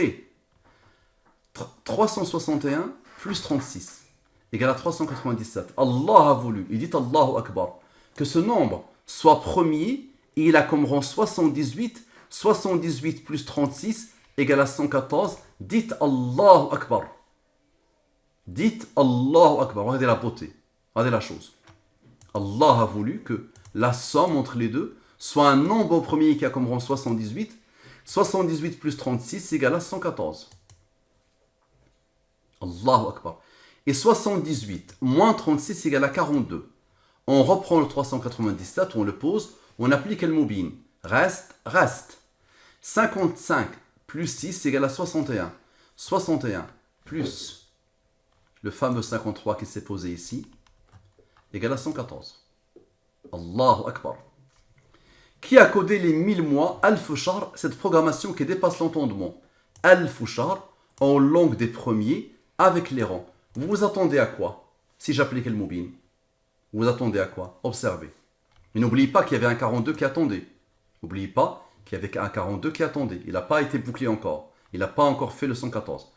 361 plus 36, égale à 397. Allah a voulu, il dit Allahu Akbar, que ce nombre soit premier, et il a comme rang 78, 78 plus 36, égale à 114. Dites Allahu Akbar. Dites Allahu Akbar. Regardez la beauté. Regardez la chose. Allah a voulu que la somme entre les deux soit un nombre premier qui a comme rang 78. 78 plus 36 égale à 114. Allahu Akbar. Et 78 moins 36 égale à 42. On reprend le 397, on le pose, on applique le mobile. Reste. 55 plus 6 égale à 61. 61 plus le fameux 53 qui s'est posé ici égale à 114. Allahu Akbar. Qui a codé les 1000 mois, Al-Fushar, cette programmation qui dépasse l'entendement? Al-Fushar, en langue des premiers, avec les rangs. Vous vous attendez à quoi si j'applique le Moubin? Vous vous attendez à quoi? Observez. Mais n'oubliez pas qu'il y avait un 42 qui attendait. N'oubliez pas qu'il y avait un 42 qui attendait. Il n'a pas été bouclé encore. Il n'a pas encore fait le 114.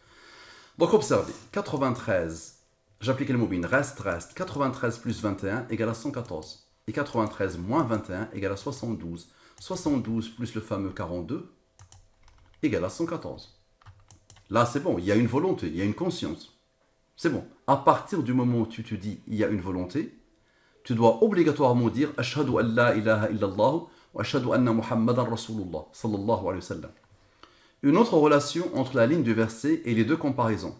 Donc observez. 93, j'applique le Moubin. Reste. 93 plus 21 égale à 114. Et 93 moins 21 égale à 72. 72 plus le fameux 42 égale à 114. Là, c'est bon. Il y a une volonté. Il y a une conscience. C'est bon. À partir du moment où tu te dis il y a une volonté, tu dois obligatoirement dire Ashhadu an la ilaha illallah wa ashhadu anna Muhammadan Rasulullah sallallahu alayhi wa sallam. Une autre relation entre la ligne du verset et les deux comparaisons.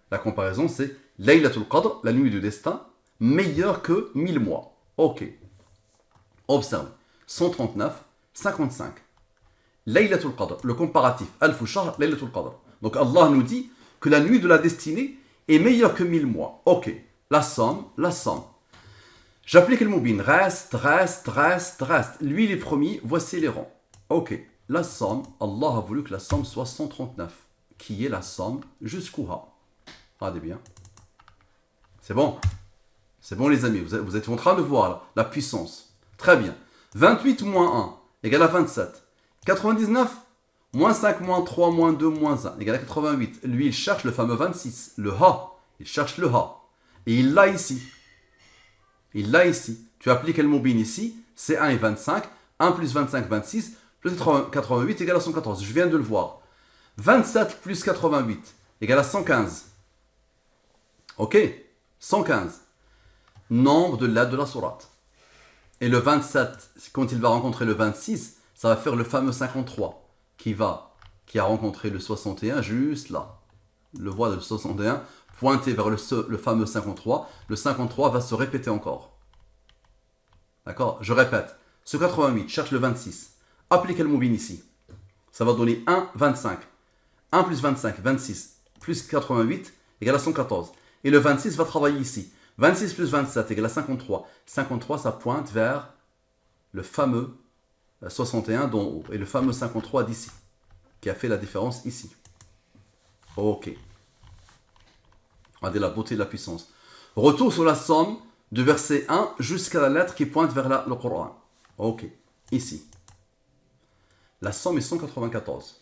La comparaison, c'est Laylatul Qadr, la nuit du destin, meilleure que 1000 mois. Ok. Observe. 139, 55. Laylatul Qadr, le comparatif. Al-Fushar, Laylatul Qadr. Donc Allah nous dit que la nuit de la destinée est meilleure que 1000 mois. Ok. La somme. J'applique le Moubin. Reste. Lui, il est promis. Voici les rangs. Ok. La somme, Allah a voulu que la somme soit 139. Qui est la somme jusqu'au Ha. Regardez bien. C'est bon. C'est bon, les amis. Vous êtes en train de voir la puissance. Très bien. 28 moins 1 égale à 27. 99 moins 5 moins 3 moins 2 moins 1 égale à 88. Lui, il cherche le fameux 26. Le Ha. Il cherche le Ha. Et il l'a ici. Tu appliques le Moubin ici. C'est 1 et 25. 1 plus 25, 26. Plus 88 égale à 114. Je viens de le voir. 27 plus 88 égale à 115. Ok. 115. Nombre de lettres de la sourate. Et le 27, quand il va rencontrer le 26, ça va faire le fameux 53 qui a rencontré le 61 juste là. Le voit de 61 pointé vers le fameux 53. Le 53 va se répéter encore. D'accord? Je répète. Ce 88 cherche le 26. Appliquez le Moubin ici. Ça va donner 1, 25. 1 plus 25, 26. Plus 88 égale à 114. Et le 26 va travailler ici. 26 plus 27 égale à 53. 53, ça pointe vers le fameux 61 d'en haut. Et le fameux 53 d'ici. Qui a fait la différence ici. Ok. Regardez la beauté de la puissance. Retour sur la somme du verset 1 jusqu'à la lettre qui pointe vers le Coran. Ok. Ici. La somme est 194.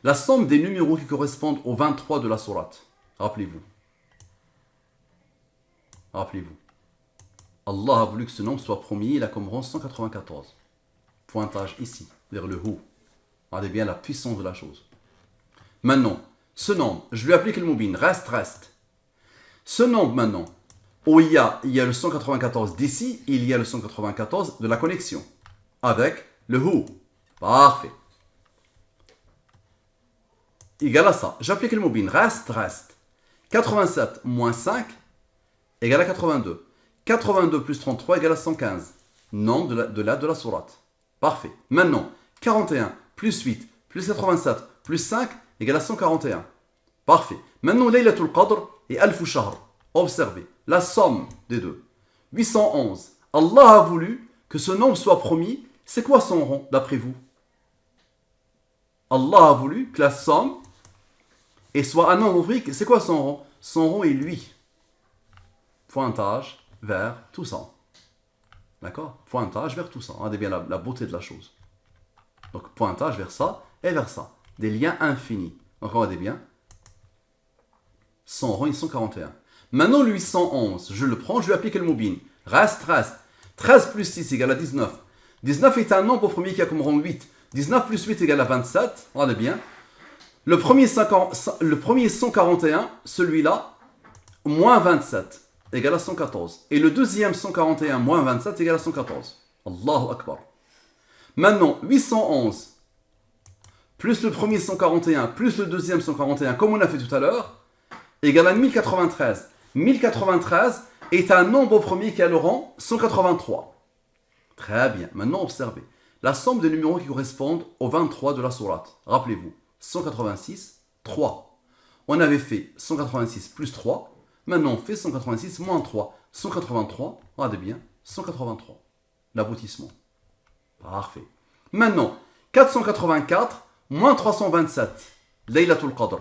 La somme des numéros qui correspondent au 23 de la sourate. Rappelez-vous. Allah a voulu que ce nombre soit premier, il a comme rang 194. Pointage ici, vers le haut. Regardez bien la puissance de la chose. Maintenant, ce nombre, je lui applique le Moubin, reste. Ce nombre maintenant, où il y a le 194 d'ici, il y a le 194 de la connexion. Avec le haut. Parfait. Égal à ça. J'applique le Moubin, reste. 87 moins 5 égale à 82. 82 plus 33 égale à 115. Nombre de la sourate. Parfait. Maintenant, 41 plus 8 plus 87 plus 5 égale à 141. Parfait. Maintenant, Laylatul Qadr et Al-Fushar. Observez la somme des deux. 811. Allah a voulu que ce nombre soit promis. C'est quoi son rang, d'après vous? Allah a voulu que la somme soit un nombre brique. C'est quoi son rang? Son rang est lui. Pointage vers tout ça. D'accord? Pointage vers tout ça. Regardez bien la beauté de la chose. Donc, pointage vers ça et vers ça. Des liens infinis. Donc, regardez bien. Son rang est 141. Maintenant, lui, 111. Je le prends, je lui applique le Moubin. Reste. 13 plus 6 égale à 19. 19 est un nombre premier qui a comme rang 8. 19 plus 8 égale à 27. Regardez bien. Le premier 141, celui-là, moins 27, égale à 114. Et le deuxième 141, moins 27, égale à 114. Allahu Akbar. Maintenant, 811, plus le premier 141, plus le deuxième 141, comme on a fait tout à l'heure, égale à 1093. 1093 est un nombre premier qui a le rang 183. Très bien. Maintenant, observez. La somme des numéros qui correspondent au 23 de la sourate. Rappelez-vous. 186, 3. On avait fait 186 plus 3. Maintenant, on fait 186 moins 3. 183, regardez bien, 183. L'aboutissement. Parfait. Maintenant, 484 moins 327. Laylatul Qadr.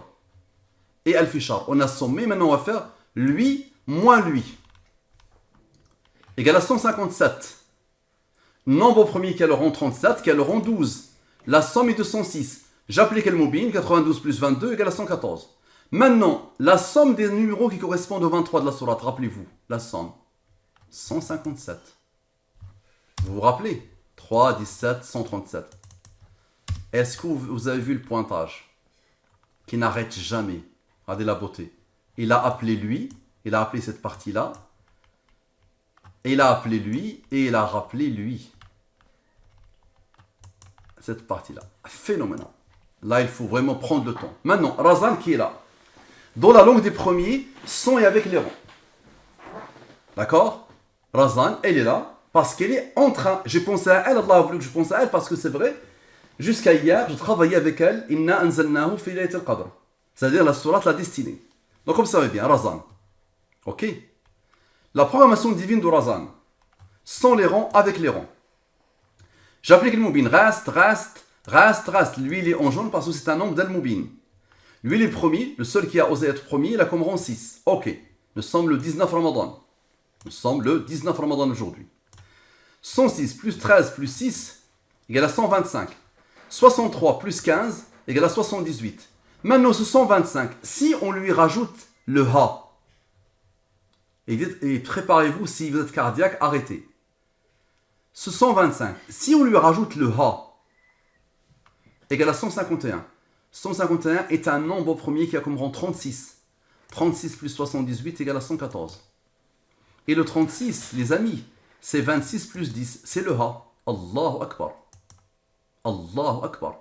Et Al-Fishar. On a sommé, maintenant on va faire lui moins lui. Égal à 157. Nombre premier qui a le rang 37, qui a le rang 12. La somme est de 106. J'applique le mobile, 92 plus 22 égale à 114. Maintenant, la somme des numéros qui correspondent au 23 de la sourate, rappelez-vous, la somme. 157. Vous vous rappelez 3, 17, 137. Est-ce que vous avez vu le pointage qui n'arrête jamais? Regardez la beauté. Il a appelé lui, il a appelé cette partie-là, et il a appelé lui, et il a rappelé lui. Cette partie-là. Phénoménal. Là, il faut vraiment prendre le temps. Maintenant, Razan qui est là. Dans la langue des premiers, sans et avec les rangs. D'accord? Razan, elle est là, parce qu'elle est en train. J'ai pensé à elle, Allah a voulu que je pense à elle, parce que c'est vrai, jusqu'à hier, je travaillais avec elle, Inna anzalnahu fi laylatil qadr. C'est-à-dire la sourate, la destinée. Donc, comme ça va bien, Razan. Ok? La programmation divine de Razan. Sans les rangs, avec les rangs. J'applique le moubin. Reste. Lui, il est en jaune parce que c'est un nombre d'al-moubin. Lui, il est premier. Le seul qui a osé être premier, il a comme rang 6. Ok. Nous sommes le 19 Ramadan. Nous sommes le 19 Ramadan aujourd'hui. 106 plus 13 plus 6 égale à 125. 63 plus 15 égale à 78. Maintenant, ce 125, si on lui rajoute le ha, et préparez-vous, si vous êtes cardiaque, arrêtez. Ce 125, si on lui rajoute le ha, égale à 151. 151 est un nombre premier qui a comme rang 36. 36 plus 78 égale à 114. Et le 36, les amis, c'est 26 plus 10. C'est le ha. Allahu Akbar. Allahu Akbar.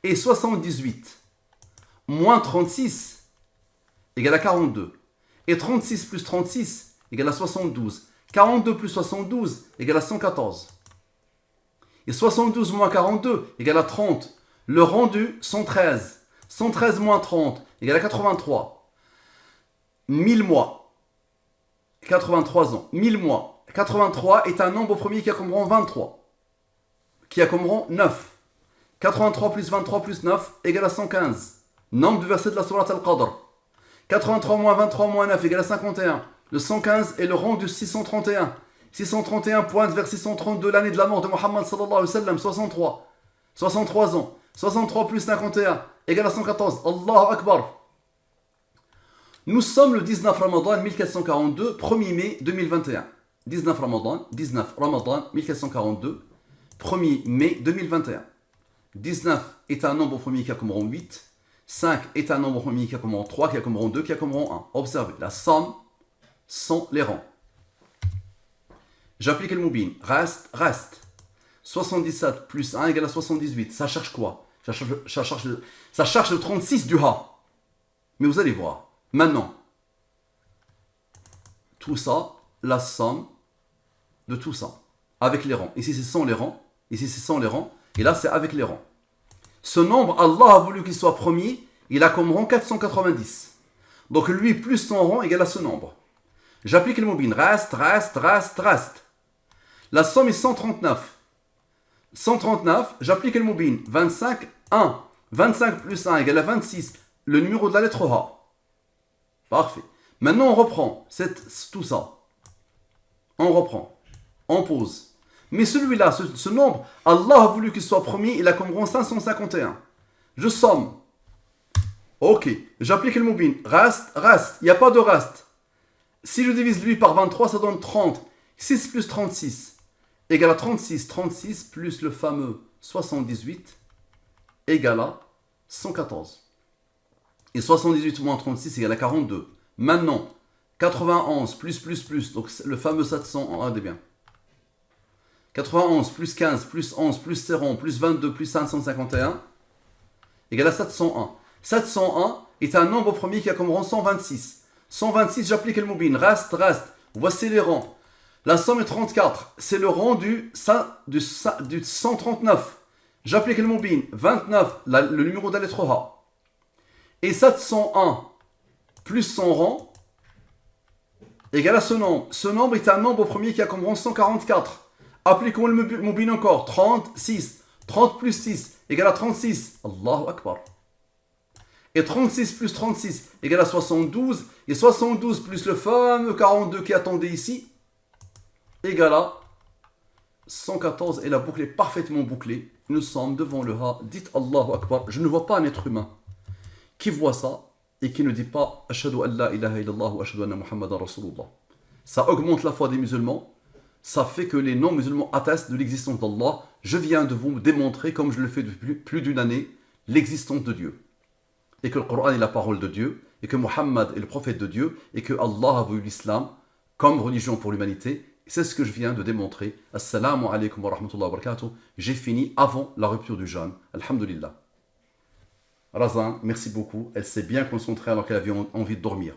Et 78 moins 36 égale à 42. Et 36 plus 36 égale à 72. 42 plus 72 égale à 114. Et 72 moins 42 égale à 30. Le rendu, 113. 113 moins 30 égale à 83. 1000 mois. 83 ans. 1000 mois. 83 est un nombre premier qui a comme rang 23. Qui a comme rang 9. 83 plus 23 plus 9 égale à 115. Nombre de versets de la sourate Al-Qadr. 83 moins 23 moins 9 égale à 51. Le 115 est le rang du 631. 631 pointe vers 632, l'année de la mort de Muhammad sallallahu alayhi wa sallam, 63. 63 ans. 63 plus 51 égale à 114. Allahu Akbar. Nous sommes le 19 Ramadan 1442, 1er mai 2021. 19 Ramadan 1442, 1er mai 2021. 19 est un nombre premier qui a comme rang 8. 5 est un nombre premier qui a comme rang 3, qui a comme rang 2, qui a comme rang 1. Observez, la somme sont les rangs. J'applique le moubin. Reste. 77 plus 1 égale à 78. Ça cherche quoi? Ça cherche le 36 du ha. Mais vous allez voir. Maintenant, tout ça, la somme de tout ça. Avec les rangs. Ici, c'est sans les rangs. Ici, c'est sans les rangs. Et là, c'est avec les rangs. Ce nombre, Allah a voulu qu'il soit premier. Il a comme rang 490. Donc, lui, plus son rang égale à ce nombre. J'applique le moubin. Reste. La somme est 139. 139, j'applique le moubin. 25, 1. 25 plus 1 égale à 26. Le numéro de la lettre ha. Parfait. Maintenant, on reprend tout ça. On reprend. On pose. Mais celui-là, ce nombre, Allah a voulu qu'il soit premier. Il a comme rang 551. Je somme. Ok. J'applique le moubin. Reste. Il n'y a pas de reste. Si je divise lui par 23, ça donne 30. 6 plus 36 égale à 36. 36 plus le fameux 78 égale à 114. Et 78 moins 36 égale à 42. Maintenant, 91 plus. Donc le fameux 700, regardez bien. 91 plus 15 plus 11 plus 0 plus 22 plus 551 égale à 701. 701 est un nombre premier qui a comme rang 126. 126, j'applique le moubin. Reste. Voici les rangs. La somme est 34. C'est le rang du 139. J'applique le moubin. 29, le numéro de la lettre ha. Et 701 plus son rang égale à ce nombre. Ce nombre est un nombre au premier qui a comme rang 144. Appliquons le mobile encore. 36. 30 plus 6 égale à 36. Allahu Akbar. Et 36 plus 36 égale à 72. Et 72 plus le fameux 42 qui attendait ici égale à 114. Et la boucle est parfaitement bouclée. Nous sommes devant le Ha. Dites Allahu Akbar. Je ne vois pas un être humain qui voit ça et qui ne dit pas Ashhadu an la ilaha illallah wa ashhadu anna Muhammadan Rasulullah. Ça augmente la foi des musulmans. Ça fait que les non-musulmans attestent de l'existence d'Allah. Je viens de vous démontrer, comme je le fais depuis plus d'une année, l'existence de Dieu. Et que le Coran est la parole de Dieu, et que Muhammad est le prophète de Dieu, et que Allah a voulu l'islam comme religion pour l'humanité. C'est ce que je viens de démontrer. Assalamu alaikum wa rahmatullahi wa barakatuh. J'ai fini avant la rupture du jeûne. Alhamdulillah. Razan, merci beaucoup. Elle s'est bien concentrée alors qu'elle avait envie de dormir.